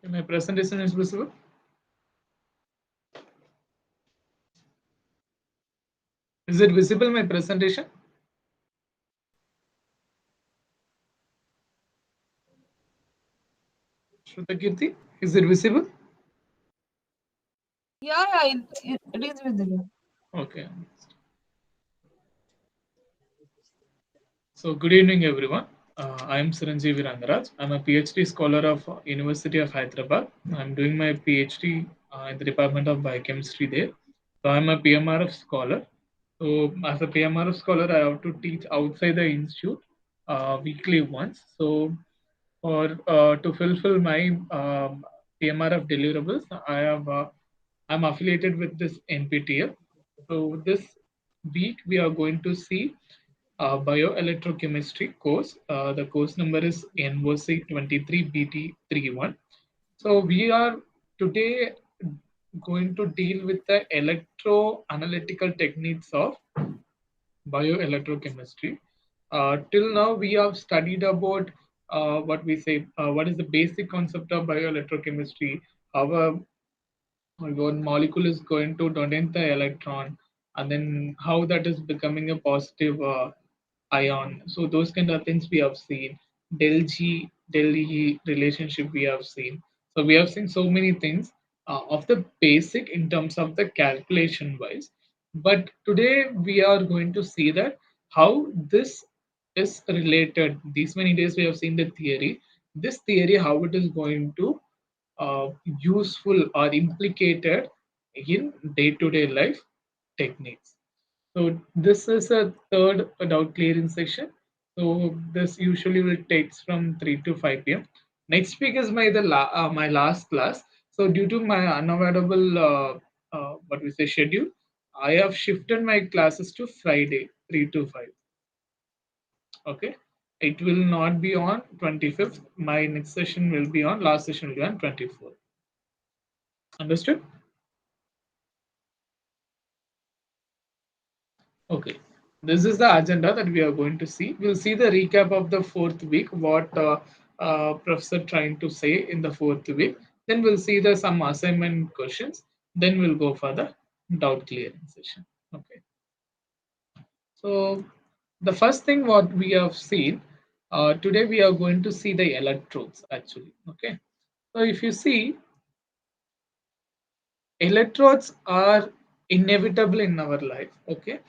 My presentation is visible. Is it visible, my presentation? Shrutakirti, is it visible? It is visible. Okay. So, good evening, everyone. I am Siranjeevi Rangaraj. I'm a PhD scholar of University of Hyderabad. I'm doing my PhD in the Department of Biochemistry there. So, I'm a PMRF scholar. So, as a PMRF scholar, I have to teach outside the institute weekly once. So, for to fulfill my PMRF deliverables, I'm affiliated with this NPTL. So, this week we are going to see bioelectrochemistry course. The course number is NOC 23BT31. So we are today going to deal with the electroanalytical techniques of bioelectrochemistry. Till now, we have studied about what is the basic concept of bioelectrochemistry, how one molecule is going to donate the electron, and then how that is becoming a positive ion. So those kind of things we have seen. Del G, del E relationship we have seen. So we have seen so many things of the basic in terms of the calculation wise. But today we are going to see that how this is related. These many days we have seen the theory. This theory, how it is going to useful or implicated in day-to-day life techniques. So this is a third doubt clearing session. So this usually will takes from 3 to 5 p.m. Next week is my last class. So due to my unavoidable what we say schedule, I have shifted my classes to Friday 3 to 5. Okay, it will not be on 25th. My next session will be on last session will be on 24th. Understood? Okay, this is the agenda that we are going to see. We'll see the recap of the fourth week, what professor trying to say in the fourth week. Then we'll see the some assignment questions. Then we'll go for the doubt clearing session. Okay. So the first thing what we have seen today, we are going to see the electrodes actually. Okay. So if you see, electrodes are inevitable in our life. Okay.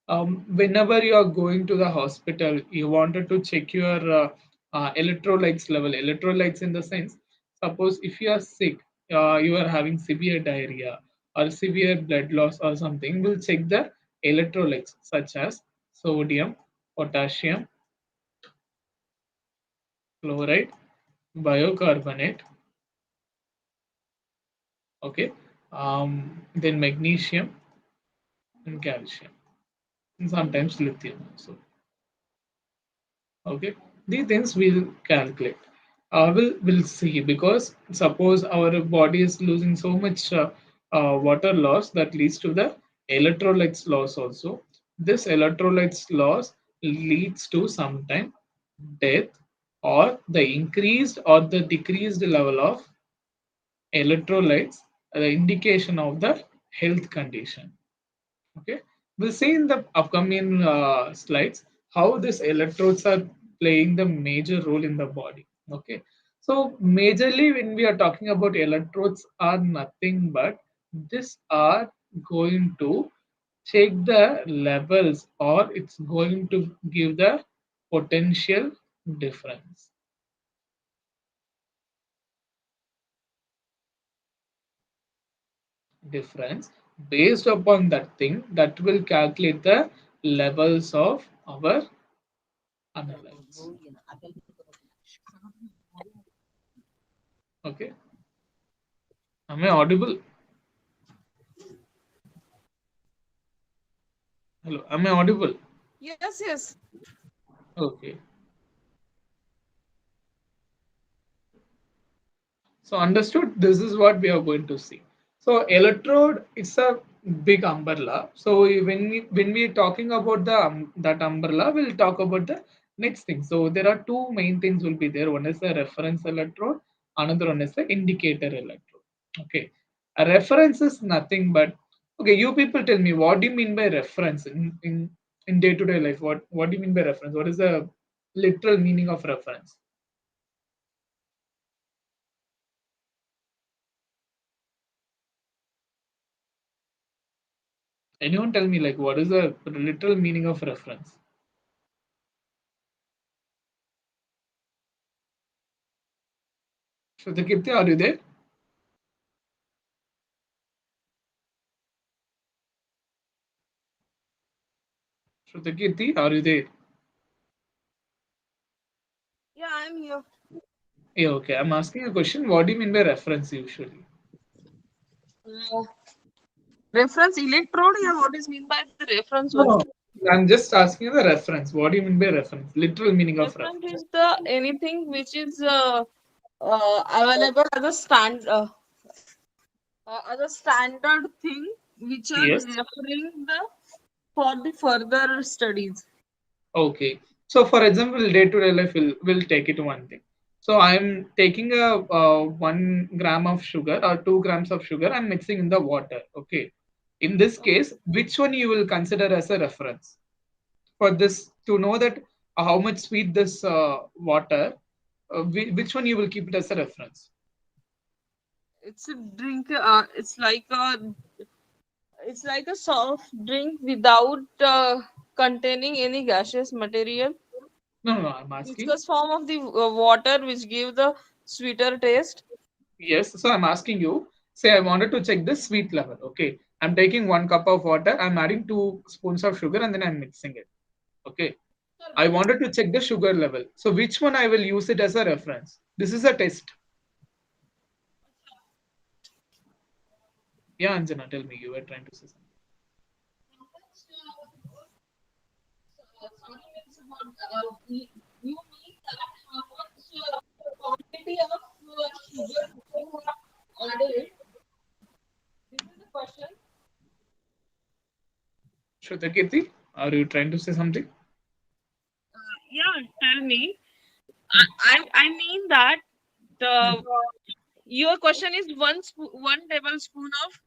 Whenever you are going to the hospital, you wanted to check your electrolytes level. Electrolytes in the sense, suppose if you are sick, you are having severe diarrhea or severe blood loss or something, we'll check the electrolytes such as sodium, potassium, chloride, bicarbonate, okay, then magnesium and calcium, and sometimes lithium also. Okay, these things we'll calculate. We'll see, because suppose our body is losing so much water loss, that leads to the electrolytes loss also. This electrolytes loss leads to sometime death, or the increased or the decreased level of electrolytes, the indication of the health condition. Okay, we'll see in the upcoming slides how these electrodes are playing the major role in the body. Okay, so majorly when we are talking about electrodes are nothing but this are going to check the levels, or it's going to give the potential difference difference based upon that thing that will calculate the levels of our analytes. Okay. Am I audible? Hello. Am I audible? Yes, yes. Okay. So understood. This is what we are going to see. So electrode is a big umbrella. So when we are talking about the that umbrella, we'll talk about the next thing. So there are two main things will be there. One is the reference electrode, Another one is the indicator electrode. Okay, a reference is nothing but, okay, you people tell me, what do you mean by reference in day-to-day life? What do you mean by reference? What is the literal meaning of reference? Anyone tell me, like, what is the literal meaning of reference? Shrutakirti, are you there? Shrutakirti, are you there? Yeah, I'm here. Yeah, okay. I'm asking a question. What do you mean by reference usually? Uh, Reference electrode? Yeah, what is mean by the reference No, one? no. I'm just asking you the reference. What do you mean by reference? Literal meaning of Reference reference. is the anything which is available as a standard thing which are Yes. referring the for the further studies. Okay. So, for example, day-to-day life, will take it one thing. So, I'm taking a 1 gram of sugar or 2 grams of sugar. I'm mixing in the water. Okay. In this case, which one you will consider as a reference for this to know that how much sweet this water? Which one you will keep it as a reference? It's a drink. It's like a soft drink without containing any gaseous material. No, no, no. I'm asking. Viscous form of the water which give the sweeter taste. Yes, so I'm asking you, say I wanted to check the sweet level. Okay. I'm taking 1 cup of water, I'm adding 2 spoons of sugar, and then I'm mixing it. Okay. I wanted to check the sugar level. So which one I will use it as a reference? This is a test. Yeah, Anjana, tell me. You were trying to say something. Sorry, means you mean that how much quantity of sugar you have added? This is the question. Shrutakirti, are you trying to say something? Yeah, tell me. I mean that the your question is one tablespoon of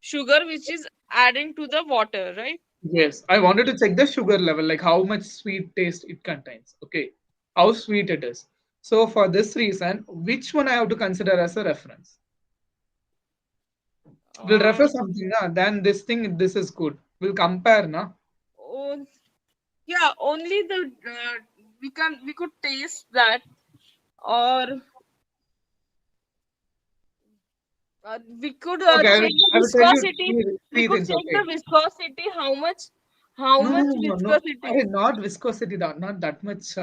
sugar which is adding to the water, right? Yes, I wanted to check the sugar level, like how much sweet taste it contains. Okay, how sweet it is. So for this reason, which one I have to consider as a reference? We'll Uh, refer something, na? Then this thing, this is good. We'll compare, na? oh, yeah, only the we could taste that, or we could Okay, check the I will tell you viscosity. We three could things. check Okay. the viscosity. How No, no, much no, no, no. I viscosity? mean, not viscosity, not that much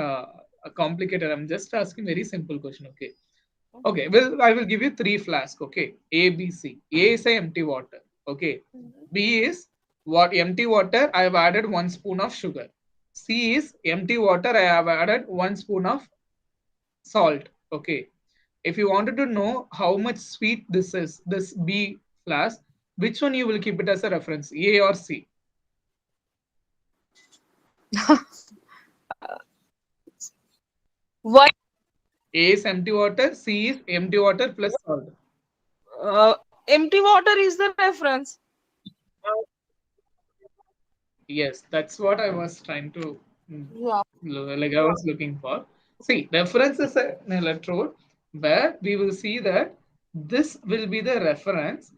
complicated. I'm just asking very simple question. Okay. Okay. Well, I will give you three flasks. Okay. A, B, C. A is a empty water. Okay. B is what empty water. I have added 1 spoon of sugar. C is empty water. I have added 1 spoon of salt. Okay. If you wanted to know how much sweet this is, this B flask, which one you will keep it as a reference, A or C? What A is empty water, C is empty water plus salt. empty water is the reference? Yes, that's what I was trying to, mm, Yeah. like I was looking for. See, reference is an electrode where we will see that this will be the reference.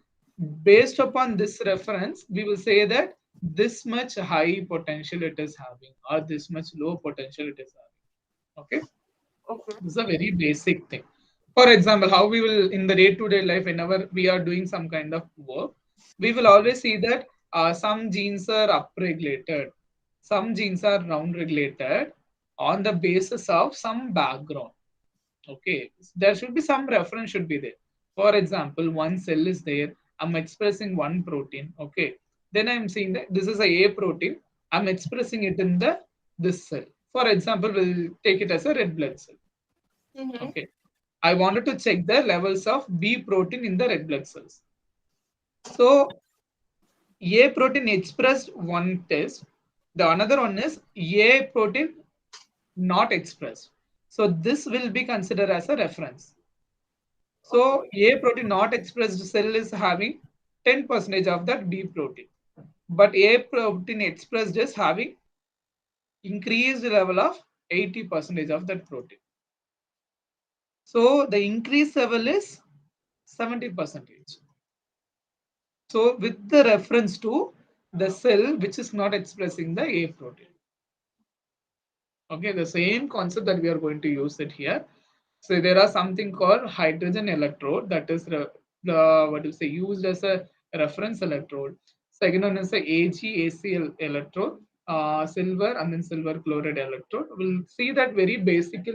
Based upon this reference, we will say that this much high potential it is having or this much low potential it is having. Okay. Okay. This is a very basic thing. For example, how we will in the day-to-day life, whenever we are doing some kind of work, we will always see that some genes are upregulated, some genes are downregulated on the basis of some background. Okay, there should be some reference should be there. For example, one cell is there. I'm expressing one protein. Okay, then I'm saying that this is a protein. I'm expressing it in the this cell. For example, we'll take it as a red blood cell. Mm-hmm. Okay. I wanted to check the levels of B protein in the red blood cells. So A protein expressed one test. The another one is A protein not expressed. So this will be considered as a reference. So A protein not expressed cell is having 10% of that B protein. But A protein expressed is having increased level of 80% of that protein. So the increased level is 70%. So with the reference to the cell which is not expressing the A protein. Okay, the same concept that we are going to use it here. So there are something called hydrogen electrode that is what do you say used as a reference electrode. Second one is the AgAcl electrode, silver and then silver chloride electrode. We'll see that very basic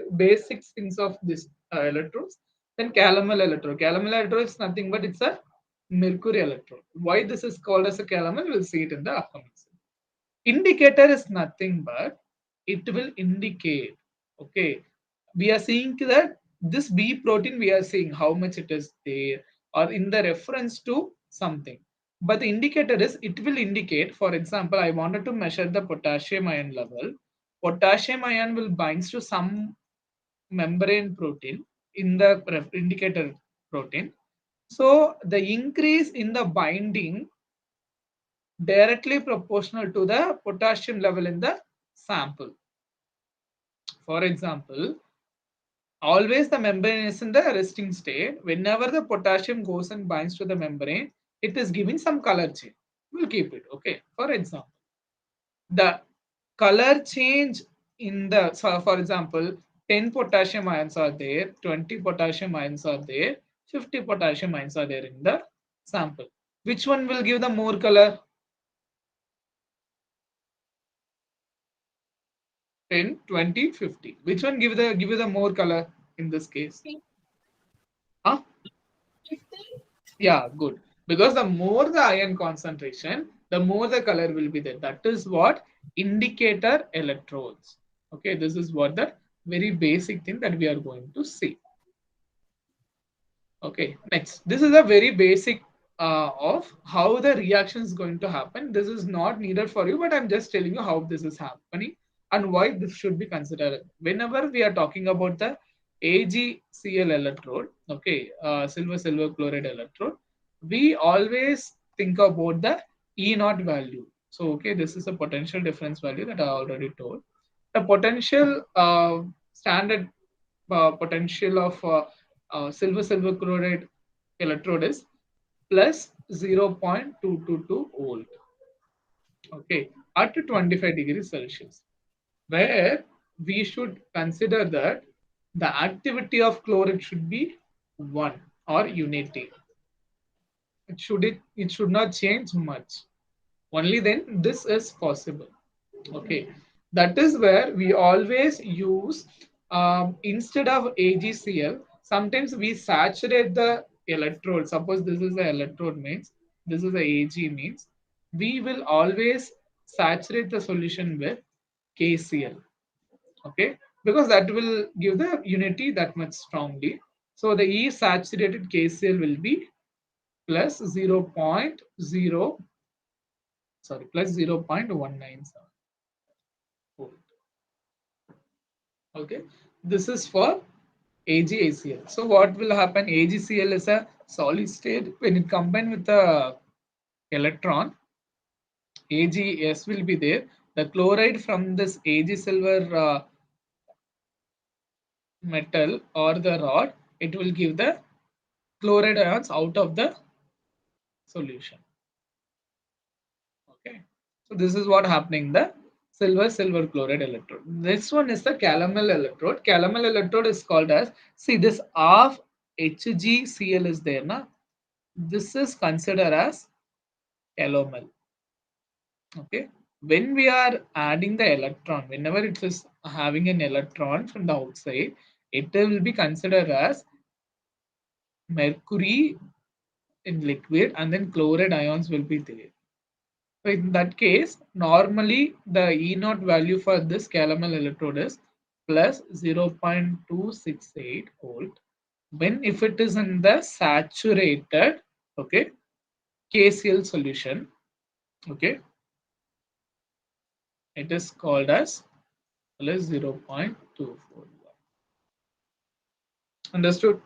things of this electrodes. Then calomel electrode. Calomel electrode is nothing but it's a mercury electrode. Why this is called as a calomel? We'll see it in the upcoming. Indicator is nothing but it will indicate. Okay, we are seeing that this B protein we are seeing how much it is there or in the reference to something. But the indicator is it will indicate, for example, I wanted to measure the potassium ion level. Potassium ion will binds to some membrane protein in the indicator protein. So the increase in the binding directly proportional to the potassium level in the sample. For example, always the membrane is in the resting state. Whenever the potassium goes and binds to the membrane, it is giving some color change. We'll keep it. Okay. For example, the color change in the, so for example, 10 potassium ions are there, 20 potassium ions are there, 50 potassium ions are there in the sample. Which one will give the more color? 10, 20, 50. Which one give you the more color in this case? Huh? Yeah, good. Because the more the ion concentration, the more the color will be there. That is what indicator electrodes. Okay, this is what the very basic thing that we are going to see. Okay, next. This is a very basic of how the reaction is going to happen. This is not needed for you, but I'm just telling you how this is happening and why this should be considered. Whenever we are talking about the AgCl electrode, okay, silver chloride electrode, we always think about the E naught value. So, okay, this is a potential difference value that I already told. The potential standard potential of silver chloride electrode is plus 0.222 volt, okay, at 25 degrees Celsius, where we should consider that the activity of chloride should be 1 or unity. It should not change much. Only then this is possible. Okay, that is where we always use instead of AgCl, sometimes we saturate the electrode. Suppose this is the electrode means this is the Ag means we will always saturate the solution with KCl. Okay, because that will give the unity that much strongly. So the E saturated KCl will be plus 0.0, sorry, plus 0.197. Okay, this is for AgACl. So what will happen? AgCl is a solid state. When it combine with the electron, Ags will be there. The chloride from this Ag silver metal or the rod, it will give the chloride ions out of the solution. Okay, so this is what happening the silver chloride electrode. This one is the calomel electrode. Calomel electrode is called as, see this half HgCl is there na, this is considered as calomel. Okay, when we are adding the electron, whenever it is having an electron from the outside, it will be considered as mercury in liquid and then chloride ions will be there. So in that case, normally the E naught value for this calomel electrode is plus 0.268 volt. When if it is in the saturated, okay, KCl solution, okay, it is called as plus 0.241. Understood?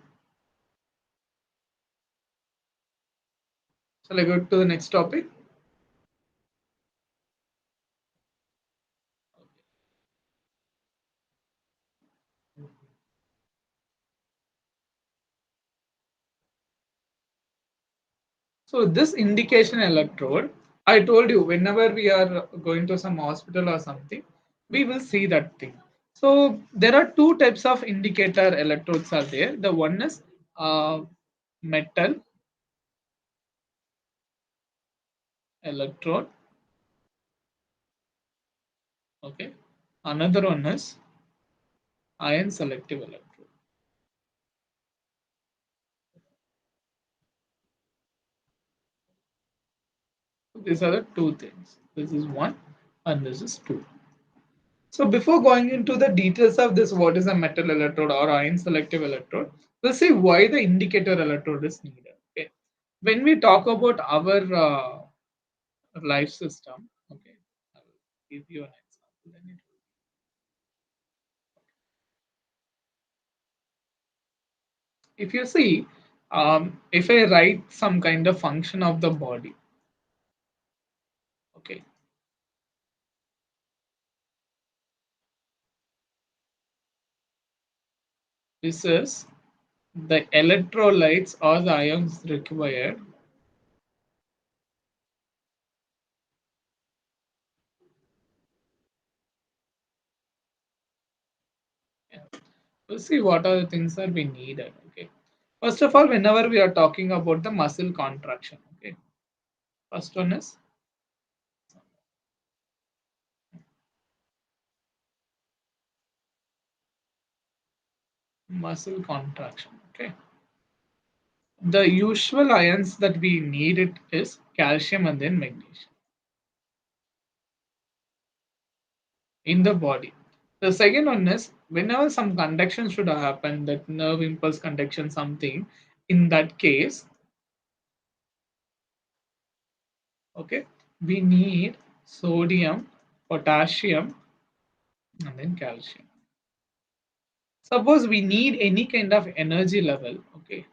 Shall I go to the next topic? So this indication electrode, I told you whenever we are going to some hospital or something, we will see that thing. So there are two types of indicator electrodes are there. The one is metal electrode. Okay. Another one is ion selective electrode. These are the two things. This is one and this is two. So before going into the details of this, what is a metal electrode or ion selective electrode, we'll see why the indicator electrode is needed. Okay. When we talk about our life system, okay, I will give you an example. If you see, if I write some kind of function of the body, okay, this is the electrolytes or the ions required. We'll see what are the things that we needed. Okay. First of all, whenever we are talking about the muscle contraction, okay. First one is muscle contraction. Okay. The usual ions that we need it is calcium and then magnesium in the body. The second one is whenever some conduction should happen, that nerve impulse conduction something, in that case, okay, we need sodium, potassium, and then calcium. Suppose we need any kind of energy level, okay,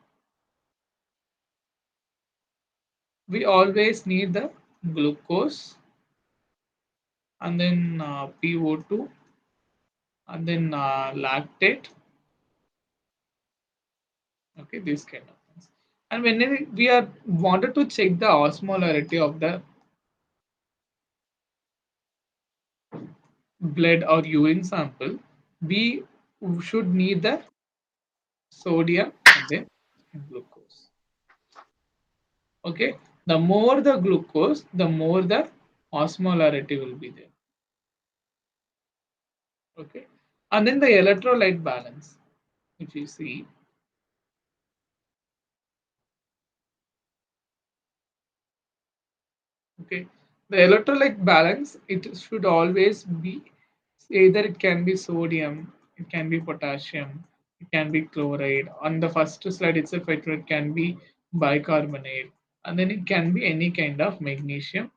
we always need the glucose and then PO2 and then lactate, okay, this kind of things. And when we are wanted to check the osmolarity of the blood or urine sample, we should need the sodium and then glucose. Okay, the more the glucose, the more the osmolarity will be there. Okay, and then the electrolyte balance. If you see, okay, the electrolyte balance, it should always be either it can be sodium, it can be potassium, it can be chloride. On the first slide itself, it can be bicarbonate, and then it can be any kind of magnesium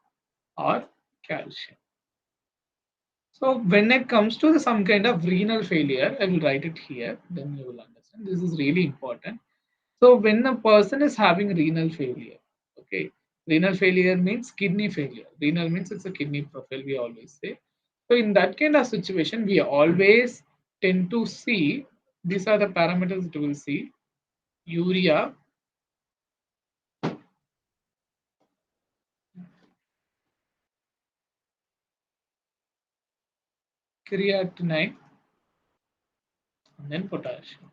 or calcium. So when it comes to some kind of renal failure, I will write it here, then you will understand. This is really important. So when a person is having renal failure, okay, renal failure means kidney failure. Renal means it's a kidney profile, we always say. So in that kind of situation, we always tend to see, these are the parameters that we will see: urea, creatinine, and then potassium.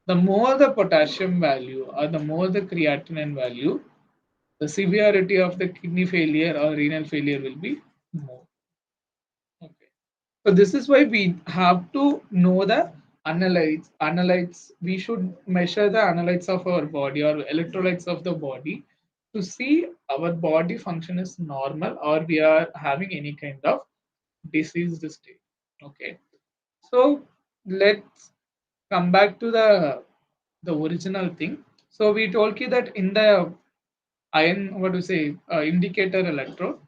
The more the potassium value or the more the creatinine value, the severity of the kidney failure or renal failure will be more. Okay. So this is why we have to know the analytes. Analytes. We should measure the analytes of our body or electrolytes of the body to see our body function is normal or we are having any kind of diseased state. Okay. So let's come back to the original thing. So we told you that in the iron, what do you say, indicator electrode.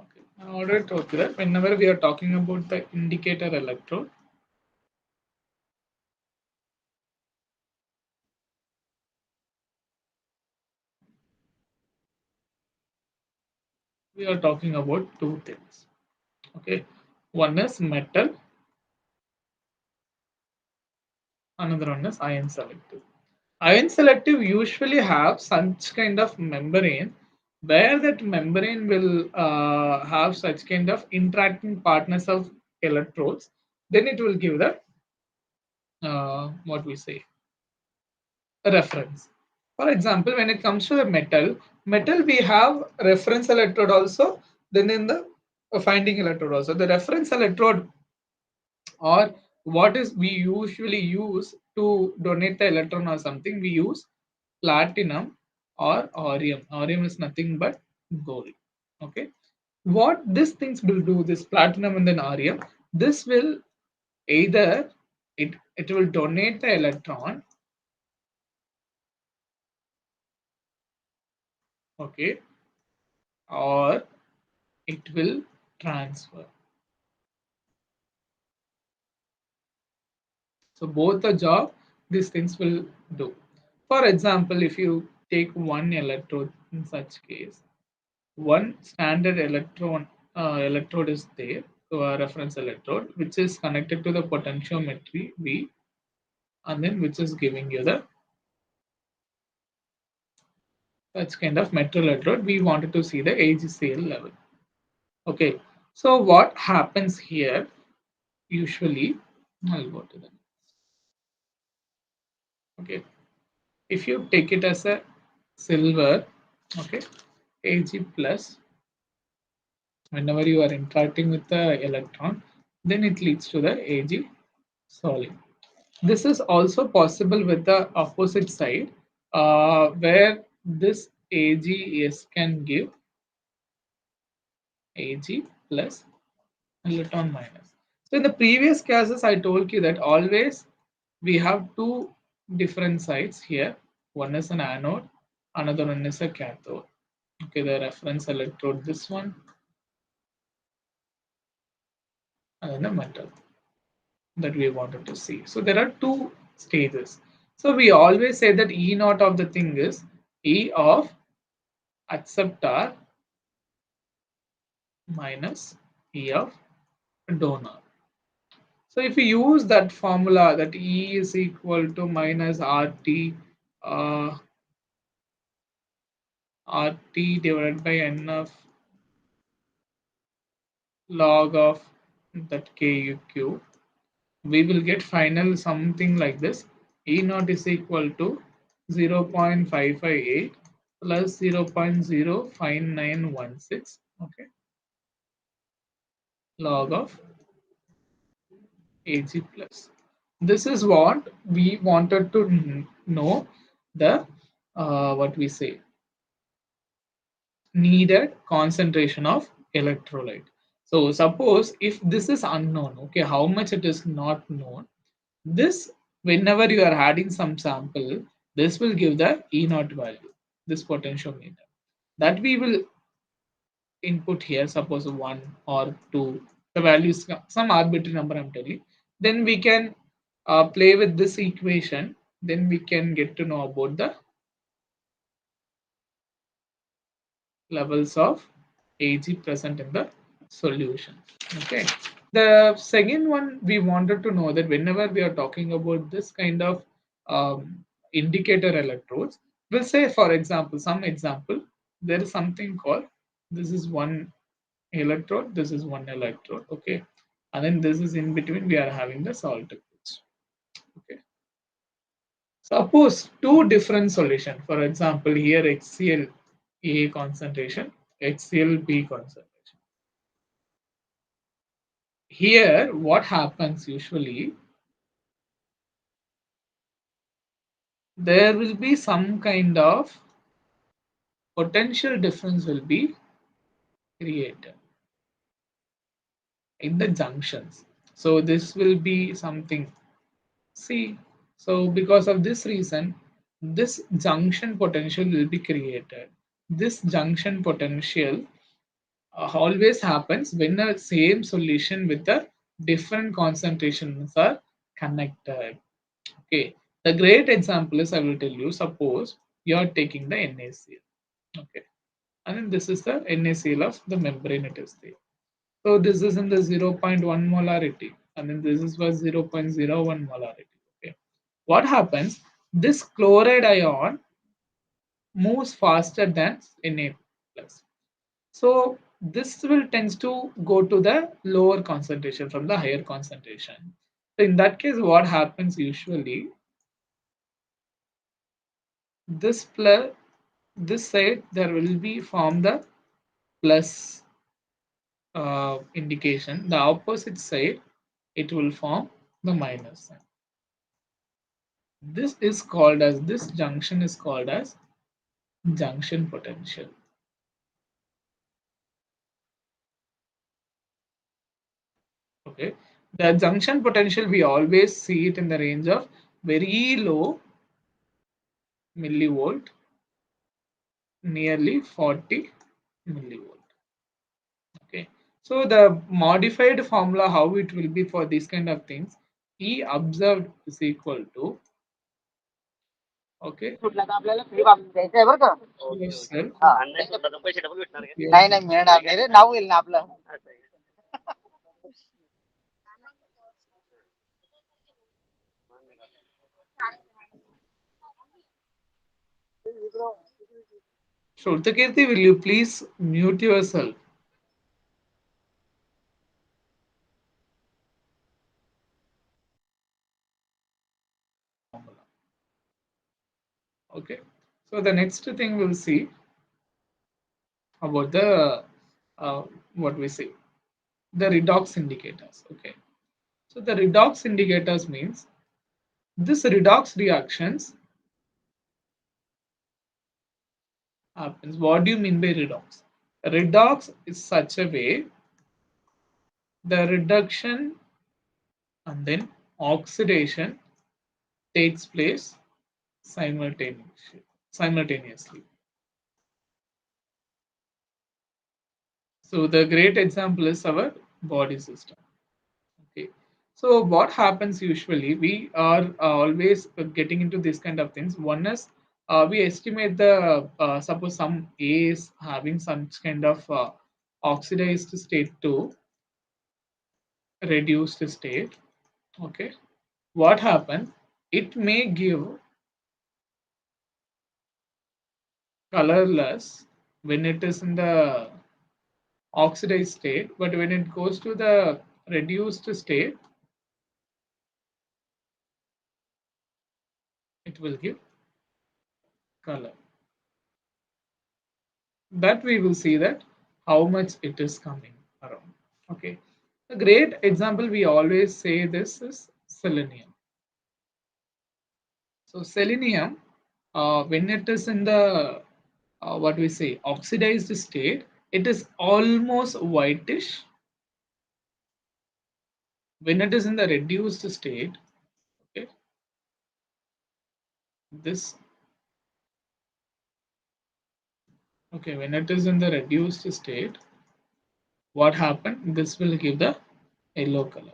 Okay. I already told you that whenever we are talking about the indicator electrode, we are talking about two things. Okay. One is metal, another one is ion selective. Ion selective usually have such kind of membrane where that membrane will have such kind of interacting partners of electrodes. Then it will give the what we say a reference. For example, when it comes to the metal we have reference electrode also. Then in the finding electrode also, the reference electrode or what is we usually use to donate the electron or something, we use platinum or orium. Orium is nothing but gold. Okay, what these things will do, this platinum and then orium, this will either it will donate the electron, okay, or it will transfer. So both the job these things will do. For example, if you take one electrode in such case, one standard electrode is there, so a reference electrode, which is connected to the potentiometry V, and then which is giving you the such kind of metal electrode. We wanted to see the AgCl level. Okay, so what happens here usually? I'll go to the okay. If you take it as a silver, okay, Ag plus, whenever you are interacting with the electron, then it leads to the Ag solid. This is also possible with the opposite side, where this Ags can give Ag plus electron minus. So in the previous cases, I told you that always we have two different sides here. One is an anode, another one is a cathode. Okay, the reference electrode, this one, and then the metal that we wanted to see. So there are two stages. So we always say that E naught of the thing is E of acceptor minus E of donor. So if we use that formula that E is equal to minus RT RT divided by N of log of that KUQ, we will get final something like this. E naught is equal to 0.558 plus 0.05916, okay, log of Ag plus. This is what we wanted to know, the what we say needed concentration of electrolyte. So suppose if this is unknown, okay, how much it is not known, this whenever you are adding some sample, this will give the E naught value, this potentiometer. That we will input here, suppose 1 or 2, the values, some arbitrary number I'm telling, then we can play with this equation, then we can get to know about the levels of Ag present in the solution. Okay. The second one, we wanted to know that whenever we are talking about this kind of indicator electrodes, we'll say, for example, some example, there is something called, this is one electrode, this is one electrode, okay, and then this is in between, we are having the salt liquids. Okay. Suppose two different solution, for example, here HCl A concentration, HCl B concentration. Here, what happens usually, there will be some kind of potential difference will be created in the junctions. So this will be something. See, so because of this reason, this junction potential will be created. This junction potential always happens when the same solution with the different concentrations are connected. Okay, the great example is I will tell you. Suppose you are taking the NaCl. Okay, and then this is the NaCl of the membrane it is there. So this is in the zero point 0.1 molarity, and then this is for 0.01 molarity. Okay, what happens? This chloride ion moves faster than Na plus. So this will tends to go to the lower concentration from the higher concentration. So in that case, what happens usually? This plus this side there will be form the plus indication. The opposite side it will form the minus sign. This junction is called as junction potential. Okay, the junction potential we always see it in the range of very low millivolt, nearly 40 millivolt. Okay, so the modified formula how it will be for these kind of things, E observed is equal to, okay, yourself, नाही नाही मिळणार नाही रे नाव येईल ना आपलं Shrutakirti, will you please mute yourself? Okay, so the next thing we'll see about the what we say, the redox indicators. Okay, so the redox indicators means this redox reactions happens. What do you mean by redox? Redox is such a way the reduction and then oxidation takes place simultaneously. So the great example is our body system. Okay. So what happens usually? We are always getting into this kind of things. One is we estimate the suppose some A is having some kind of oxidized state to reduced state. Okay. What happens? It may give colorless when it is in the oxidized state, but when it goes to the reduced state, it will give color. That we will see that how much it is coming around. Okay, a great example we always say this is selenium. So selenium, when it is in the what we say oxidized state, it is almost whitish. When it is in the reduced state, okay, this okay, when it is in the reduced state, what happened? This will give the yellow color.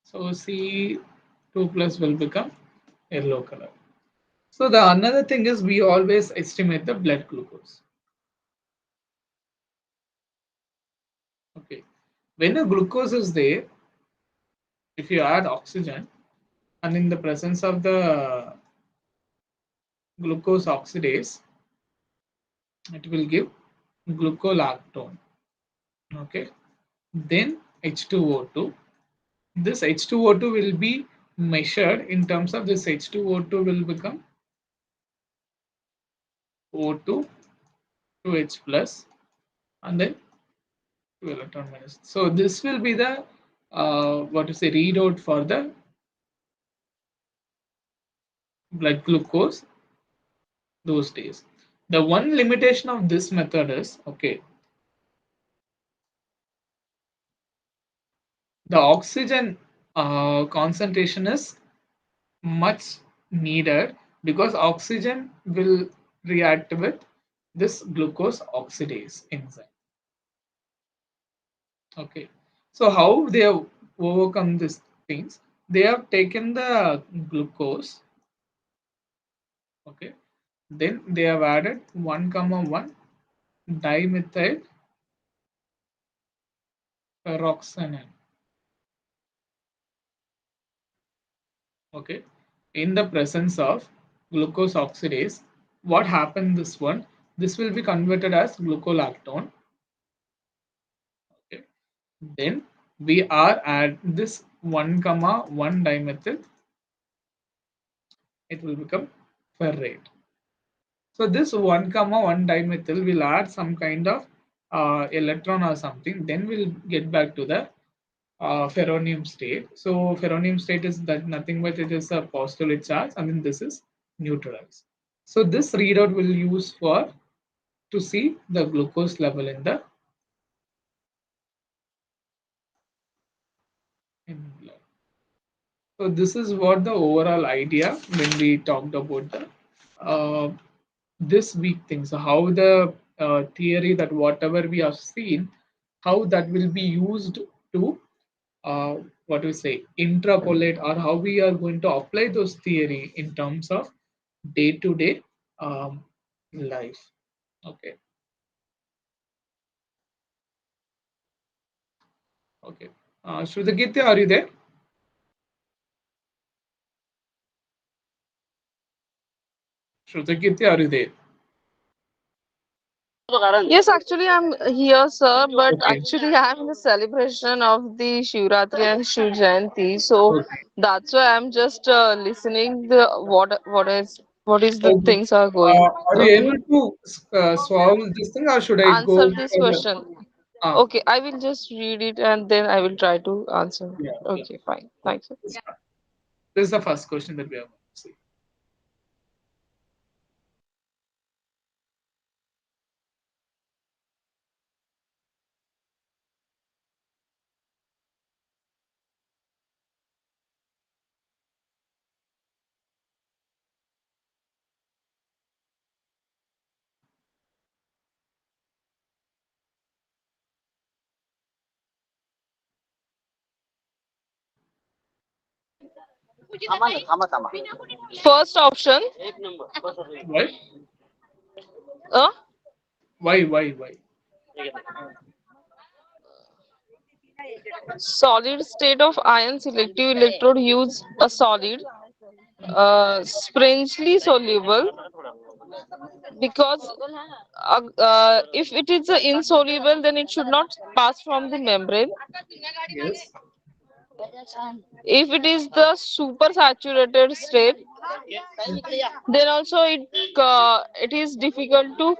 So C2 plus will become yellow color. So the another thing is we always estimate the blood glucose. Okay, when a glucose is there, if you add oxygen and in the presence of the glucose oxidase, it will give glucolactone. Okay, then H2O2. This H2O2 will be measured in terms of this H2O2 will become O2 to H plus and then 2 electron minus. So this will be the what to say readout for the blood glucose those days. The one limitation of this method is okay, the oxygen concentration is much needed because oxygen will react with this glucose oxidase enzyme. Okay, so how they have overcome these things? They have taken the glucose. Okay, then they have added 1,1 dimethyl peroxanone. Okay, in the presence of glucose oxidase, what happened? This one, this will be converted as glucolactone. Okay, then we are at this 1,1 dimethyl, it will become ferrate. So this 1,1 dimethyl will add some kind of electron or something, then we'll get back to the ferronium state. So ferronium state is that nothing but it is a positive charge, and then this is neutralized. So this readout will use for to see the glucose level in blood. So this is what the overall idea when we talked about the uh, this week thing. So how the theory that whatever we have seen, how that will be used to what do we say interpolate, or how we are going to apply those theory in terms of day to day life. Okay, okay. Shrutagitya, are you there? Shrutagitya, are you there? Yes, actually, I'm here, sir, but Okay, actually, I'm in the celebration of the Shivratri and Shiv Jayanti, so okay, that's why I'm just listening the what is the okay. things are going. Are you Okay, able to solve this thing, or should I go answer this further? question. Ah, Okay, I will just read it and then I will try to answer. yeah, yeah. Okay, fine. Thanks. This is the first question that we have to see. First option, Why? uh, Why? solid state of ion selective electrode use a solid, strangely soluble because if it is insoluble, then it should not pass from the membrane. Yes. If it is the super saturated state, then also it is difficult to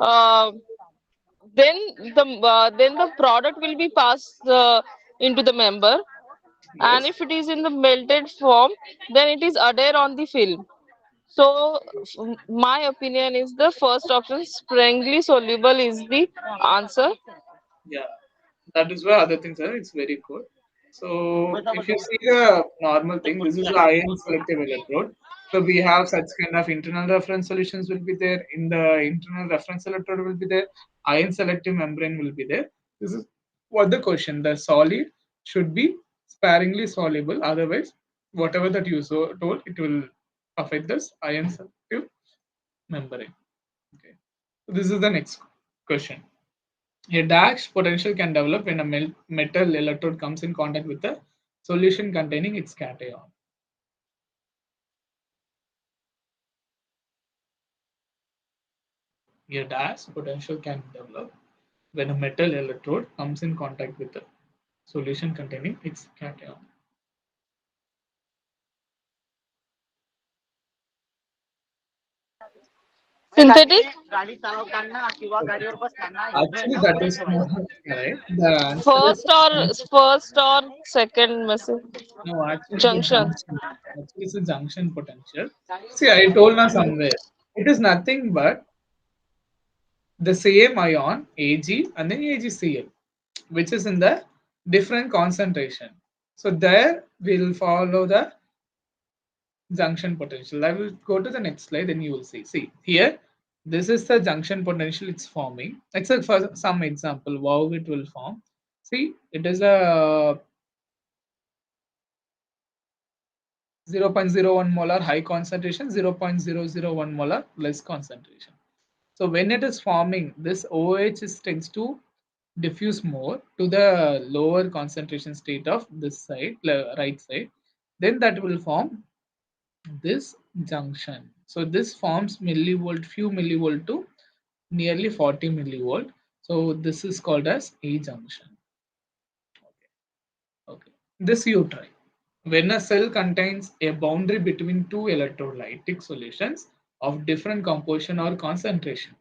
uh, then the product will be passed into the member, and Yes. if it is in the melted form, then it is adhere on the film. So my opinion is the first option, strangely soluble, is the answer. Yeah. That is where other things are. It's very good. So if you see the normal thing, this is the ion selective electrode. So we have such kind of internal reference solutions will be there. In the internal reference electrode will be there. Ion selective membrane will be there. This is what the question. The solid should be sparingly soluble. Otherwise, whatever that you told, it will affect this ion selective membrane. Okay. So this is the next question. A dash potential can develop when a metal electrode comes in contact with a solution containing its cation. A dash potential can develop when a metal electrode comes in contact with a solution containing its cation. Synthetic. Okay. Actually, that is not correct. The answer is First or second message no. Actually, it's a junction. junction. Actually, it's a junction potential. See, I told now somewhere. It is nothing but the same ion Ag and then AgCl, which is in the different concentration. So there we'll follow the junction potential. I will go to the next slide, then you will see. See here, this is the junction potential it's forming. It's a, for some example, how it will form. See, it is a 0.01 molar high concentration, 0.001 molar less concentration. So when it is forming, this OH is, tends to diffuse more to the lower concentration state of this side, right side. Then that will form this junction. So this forms millivolt, few millivolt to nearly 40 millivolt. So this is called as A junction. Okay. This you try. When a cell contains a boundary between two electrolytic solutions of different composition or concentration,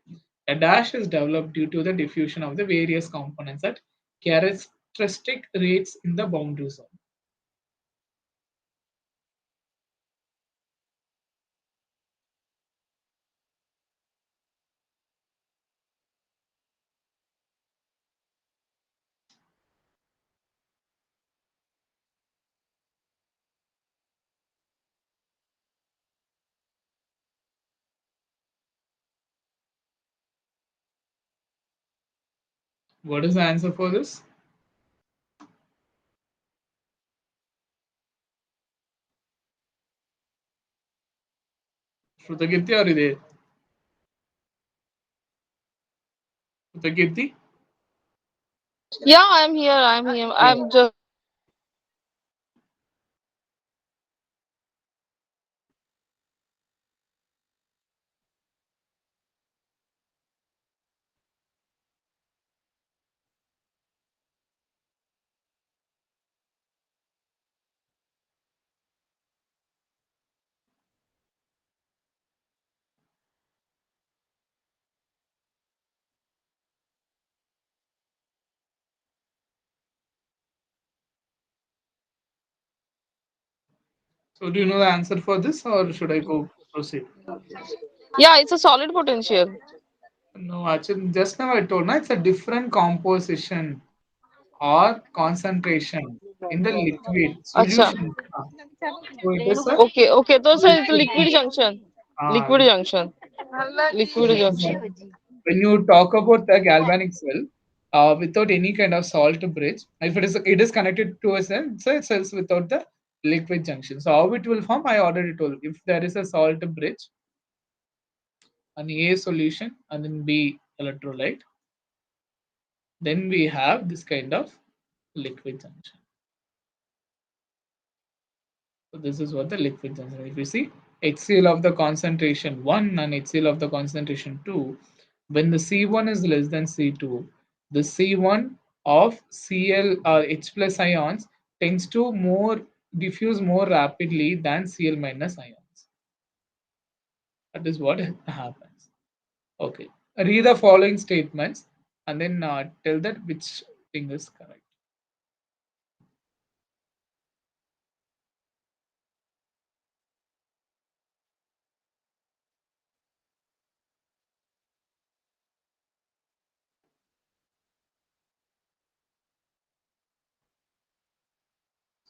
a dash is developed due to the diffusion of the various components at characteristic rates in the boundary zone. What is the answer for this? Shrutakirti, are you there? Shrutakirti? Yeah, I'm here. I'm here. Yeah. I'm just. So do you know the answer for this, or should I go proceed? Yeah, it's a solid potential. No, actually, just now I told, na, it's a different composition or concentration in the liquid Acha. solution. So it is a Okay, okay. So it's a liquid liquid junction. Liquid liquid. junction. So Liquid this is junction. when you talk about the galvanic cell, without any kind of salt bridge, if it is connected to a cell, so it cells without the liquid junction. So how it will form, I already told. If there is a salt bridge, an A solution and then B electrolyte, then we have this kind of liquid junction. So this is what the liquid junction. If you see HCl of the concentration 1 and HCl of the concentration 2, when the C1 is less than C2, the C1 of Cl or H plus ions tends to more diffuse more rapidly than Cl minus ions. That is what happens. Okay. Read the following statements and then tell that which thing is correct.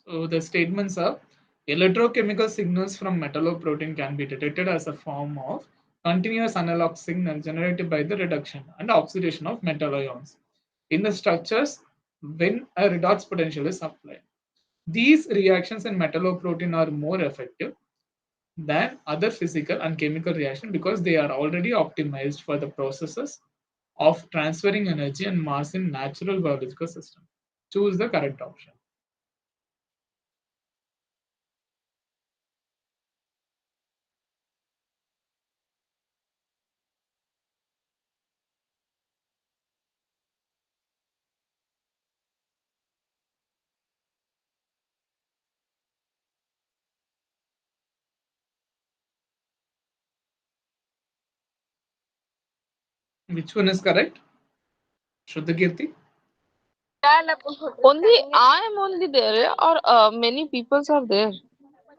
So the statements are electrochemical signals from metalloprotein can be detected as a form of continuous analog signal generated by the reduction and oxidation of metal ions in the structures when a redox potential is applied. These reactions in metalloprotein are more effective than other physical and chemical reactions because they are already optimized for the processes of transferring energy and mass in natural biological system. Choose the correct option. Which one is correct? Shuddhakirti? Only I am only there, or many peoples are there.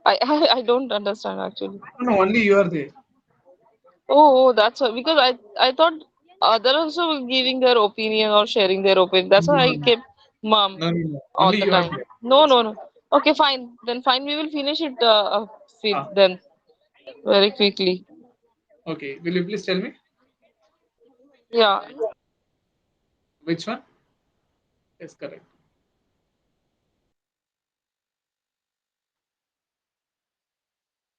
I don't understand actually. No, no, only you are there. Oh, that's why. Because I thought other also were giving their opinion or sharing their opinion. That's No, why no, I no, kept mum no, no, no. all Only the you are time. there. No, no, no. Okay, fine. Then fine. We will finish it. fit Ah, then very quickly. okay. Will you please tell me Yeah. which one is correct?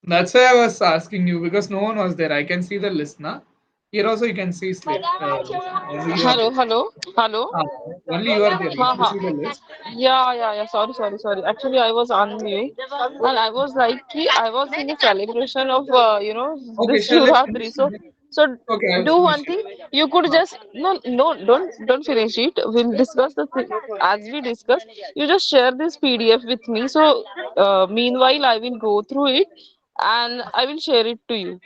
That's why I was asking you because no one was there. I can see the listener. Here also you can see listener. Only you are Hello, there. hello, hello. Ah, only you are there. If you Haha. see the list. Yeah, yeah, yeah. Sorry, sorry, sorry. Actually, I was on mute, and I was like, I was in the celebration of, Okay, this shall I finish Shivratri. it So, then? so Okay, I will do finish one it. thing. You could Ah, just no, no, don't finish it. We'll discuss the thing as we discuss. You just share this PDF with me. So, meanwhile, I will go through it, and I will share it to you.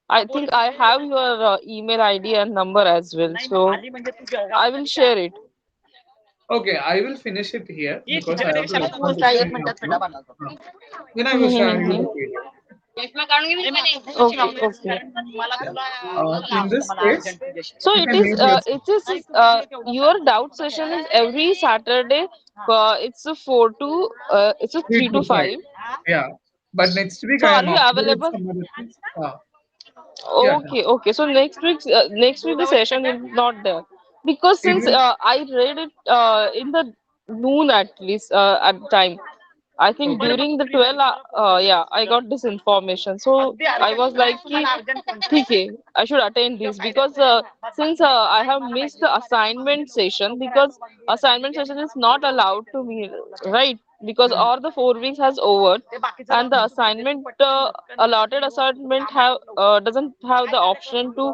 I think I have your email ID and number as well. So I will share it. okay, I will finish it here because I have to respond to so many upload. Ah, then I will share you the PDF. Okay, okay. Yeah. In this case, So you it can is name yourself. your doubt session is every Saturday. It's a four to it's a Three three to to five. five. Yeah. But next week So I are am you uploaded available? some other things. Yeah, done. Okay, okay. So next week the session is not there because It since will. I read it in the noon at least at time. I think Okay. during the 12, yeah, I got this information. So I was like, कि, ठीक है, I should attend this because since I have missed the assignment session because assignment session is not allowed to me, right? Because Hmm. all the 4 weeks has over and the assignment allotted assignment have doesn't have the option to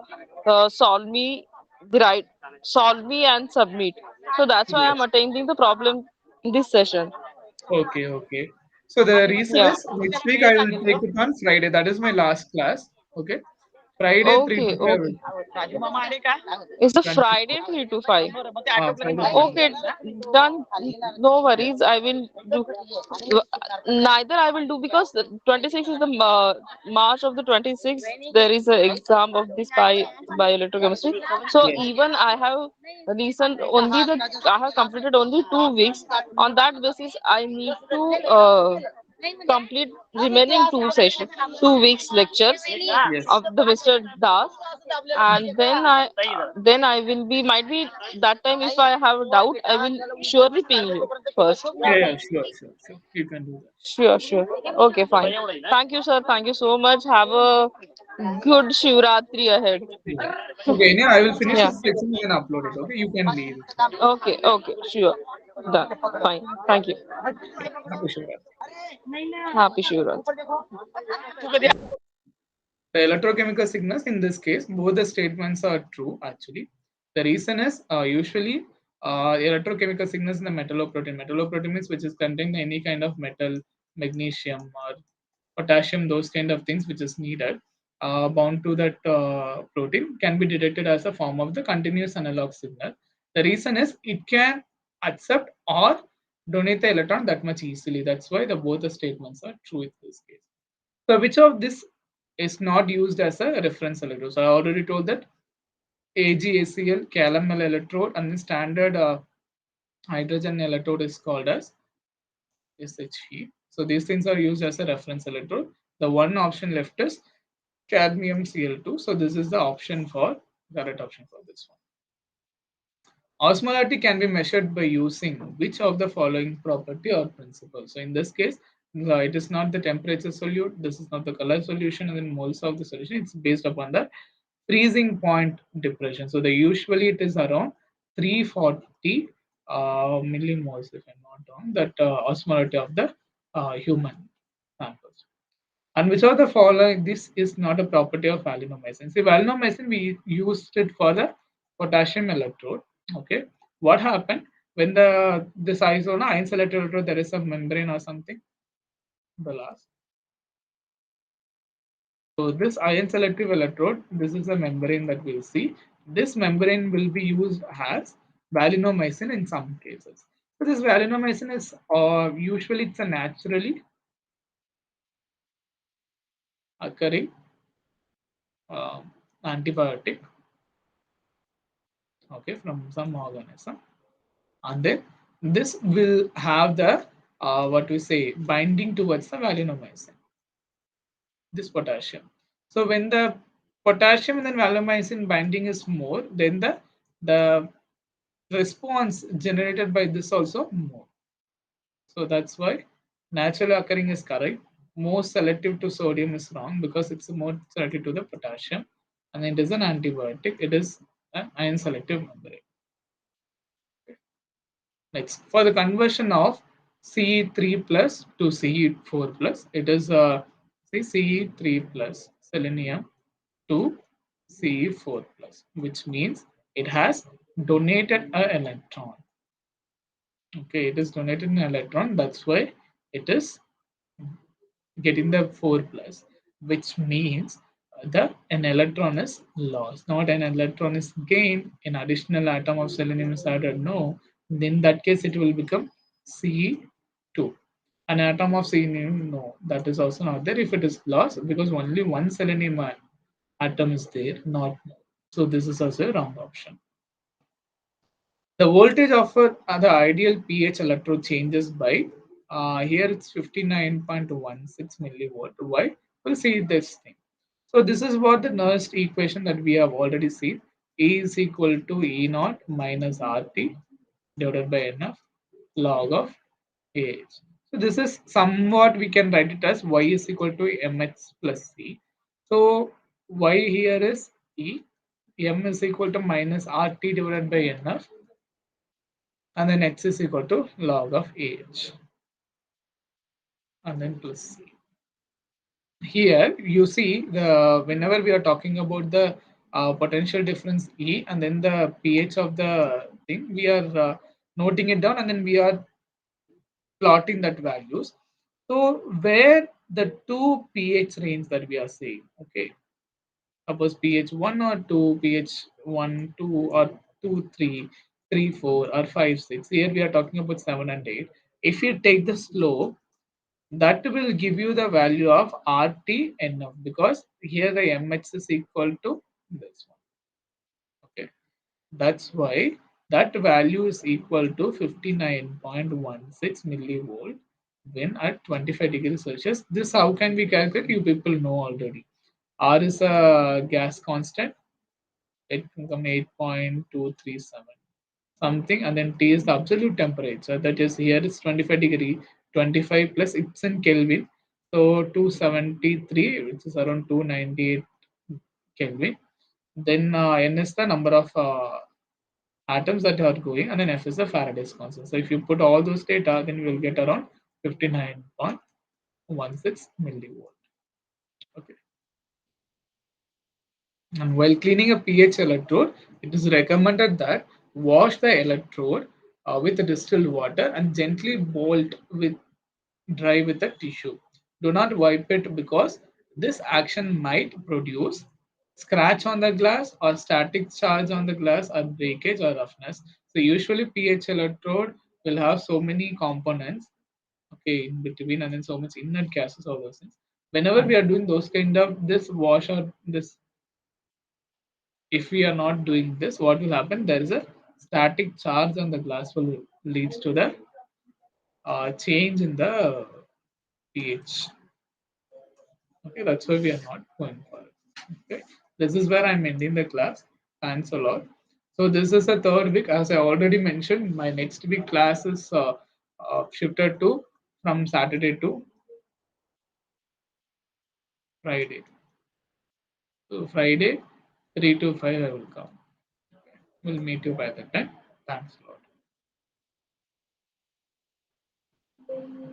solve me the right solve me and submit. So that's why I'm Yes. attending the problem in this session. Okay. Okay. So the reason Yeah. is next week I will take it on Friday. That is my last class. Okay. Friday 3 to Okay, 5 okay. will take. Yeah. It's a You can Friday 3 to 5. Friday 3 to Okay, done. No worries. I will do. Neither I will do because the 26th is the March of the 26th. There is an exam of this bioelectrochemistry. So yes. even I have recent only the I have completed only 2 weeks. On that basis, I need to complete remaining 2 weeks lectures Yes. of the Mr. Das, and then I will be might be that time if I have a doubt I will surely ping you first. Yeah. Yeah. Sure. Sure. Sure. You can do that. Sure, sure. Okay, fine. Thank you, sir. Thank you so much. Have a good Shivratri ahead. Yeah. Okay. Now I will finish Yeah. this section and then upload it. Okay. You can leave. It's fine. Okay, okay, sure. Done. Fine. Thank you. Yeah. Happy Shivratri. Happy Shivratri. The electrochemical signals in this case, both the statements are true actually. The reason is usually electrochemical signals in the metalloprotein. Metalloprotein means which is containing any kind of metal, magnesium or potassium, those kind of things which is needed bound to that protein can be detected as a form of the continuous analog signal. The reason is it can accept or donate the electron that much easily. That's why the both the statements are true in this case. So which of this is not used as a reference electrode? So I already told that AgAcL, calomel electrode, and the standard hydrogen electrode is called as SHE. So these things are used as a reference electrode. The one option left is cadmium Cl2. So this is the option for correct option for this one. Osmolarity can be measured by using which of the following property or principle. So in this case, it is not the temperature solute, this is not the color solution, and then moles of the solution. It's based upon the freezing point depression. So the usually it is around 340 millimoles, if I'm not wrong, that osmolarity of the human samples. And which of the following this is not a property of valinomycin? See, valinomycin we used it for the potassium electrode. Okay, what happened when the this isona iron selective electrode there is a membrane or something? The last. So this iron selective electrode, this is a membrane that we'll see. This membrane will be used as valinomycin in some cases. So this valinomycin is usually it's a naturally occurring uh, antibiotic, okay, from some organism, and then this will have the what we say binding towards the valinomycin. this potassium. So when the potassium and then vancomycin binding is more, then the response generated by this also more. So that's why naturally occurring is correct. More selective to sodium is wrong because it's more selective to the potassium, and it is an antibiotic. It is an ion selective membrane. Next, for the conversion of Ce3 plus to Ce4 plus, it is Ce3 plus selenium to Ce4 plus, which means it has donated an electron. Okay, it is donated an electron. That's why it is getting the 4 plus, which means the an electron is lost, not an electron is gained. An additional atom of selenium is added. No, in that case it will become Ce2. An atom of selenium, no, that is also not there if it is lost because only one selenium atom is there, not more. So this is also a wrong option. The voltage of the ideal pH electrode changes by here it's 59.16 millivolt. Why? We'll see this thing. So this is what the nernst equation that we have already seen. E is equal to E naught minus RT divided by NF log of AH. So this is somewhat we can write it as Y is equal to MH plus C. So Y here is E, M is equal to minus RT divided by NF, and then X is equal to log of AH, and then plus C. Here you see the whenever we are talking about the potential difference E and then the pH of the thing, we are noting it down and then we are plotting that values. So where the two pH range that we are saying, okay, suppose pH 1 or 2, pH 1, 2 or 2, 3, 3, 4 or 5, 6. Here we are talking about 7 and 8. If you take the slope, that will give you the value of RTNF because here the MH is equal to this one. Okay, that's why that value is equal to 59.16 millivolt when at 25 degrees Celsius. This how can we calculate? You people know already. R is a gas constant. It can come 8.237 something, and then T is the absolute temperature. That is here is 25 degree, 25 plus it's in Kelvin. So 273, which is around 298 Kelvin. Then N is the number of atoms that are going, and then F is the Faraday's constant. So if you put all those data, then you will get around 59.16 millivolt. Okay. And while cleaning a pH electrode, it is recommended that wash the electrode with distilled water and gently bolt with dry with a tissue. Do not wipe it because this action might produce scratch on the glass or static charge on the glass or breakage or roughness. So usually pH electrode will have so many components, okay, in between, and then so much inert gases, all those things. Whenever we are doing those kind of this wash or this, if we are not doing this, what will happen? There is a static charge on the glass will leads to the change in the pH. Okay, that's why we are not going for it. Okay, this is where I'm ending the class. Thanks a lot. So this is the third week. As I already mentioned, my next week class is shifted to from Saturday to Friday. So Friday, 3 to 5, I will come. We'll meet you by that time. Thanks a lot.